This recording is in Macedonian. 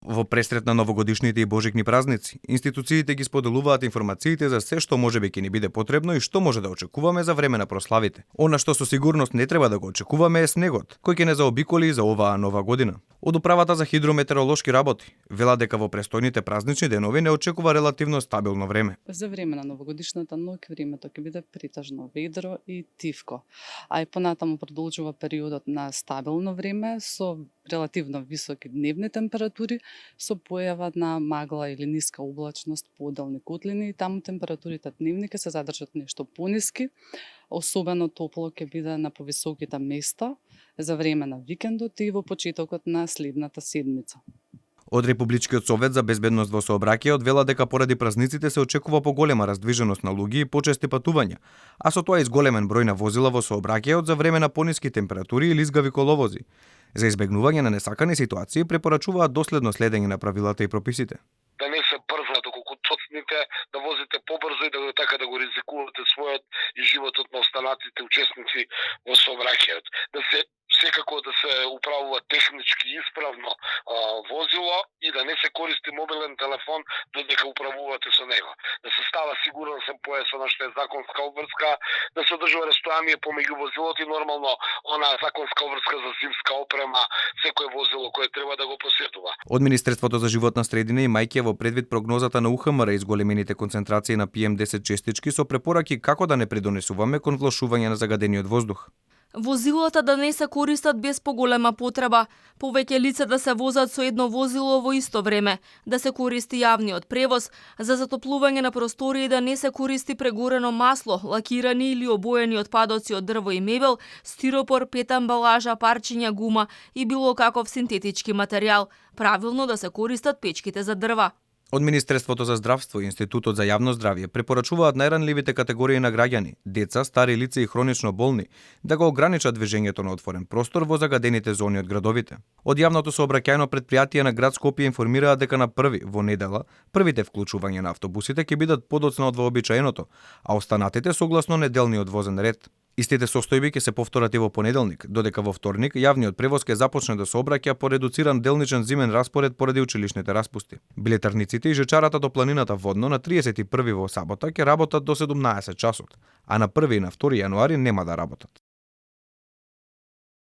Во пресрет на новогодишните и божикни празници, институциите ги споделуваат информациите за се што можеби ќе ни биде потребно и што може да очекуваме за време на прославите. Она што со сигурност не треба да го очекуваме е снегот, кој ќе не заобиколи за оваа нова година. Од управата за хидрометеоролошки работи вела дека во престојните празнични денови не очекува релативно стабилно време. За време на новогодишната ноќ времето ќе биде притежно ведро и тивко, а и понатаму продолжува периодот на стабилно време со релативно високи дневни температури, со појава на магла или ниска облачност по одделни котлини и таму температурите дневни ќе се задржат нешто пониски. Особено топло ќе биде на повисоките места за време на викендот и во почетокот на следната седмица. Од Републичкиот совет за безбедност во сообраќајот вела дека поради празниците се очекува поголема раздвиженост на луѓе и почести патувања, а со тоа и зголемен број на возила во сообраќајот за време на пониски температури или изгави коловози. За избегнување на несакани ситуации препорачуваат доследно следење на правилата и прописите. Да не се брза доколку тоцните, да возите побрзо и да го ризикувате својот и животот на останатите учесници во сообраќајот. Секако да се управува технички исправно возило и да не се користи мобилен телефон додека управувате со него. Да се става сигурносен појасот што е законска обврска, да се одржува растојание помеѓу возилото и нормално она законска обврска за зимска опрема, секое возило кое треба да го посетува. Од Министерството за животна средина и мајки во предвид прогнозата на УХМР и зголемените концентрации на PM10 честички со препораки како да не придонесуваме кон влошување на загадениот воздух. Возилата да не се користат без поголема потреба, повеќе лица да се возат со едно возило во исто време, да се користи јавниот превоз, за затоплување на простории да не се користи прегорено масло, лакирани или обоени отпадоци од дрво и мебел, стиропор, пет амбалажа, парчиња гума и било каков синтетички материјал, правилно да се користат печките за дрва. Од Министерството за здравство и Институтот за јавно здравје препорачуваат најранливите категории на граѓани, деца, стари лица и хронично болни, да го ограничат движењето на отворен простор во загадените зони од градовите. Од јавното сообраќајно предпријатие на град Скопје информираат дека на први, во недела, првите вклучувања на автобусите ќе бидат подоцна од вообичаеното, а останатите согласно неделниот возен ред. Истите состојби ќе се повторат и во понеделник, додека во вторник јавниот превоз ќе започне да сообраќа по редуциран делничен зимен распоред поради училишните распусти. Билетарниците и жечарата до планината Водно на 31 во сабота ќе работат до 17 часот, а на 1 и на 2 јануари нема да работат.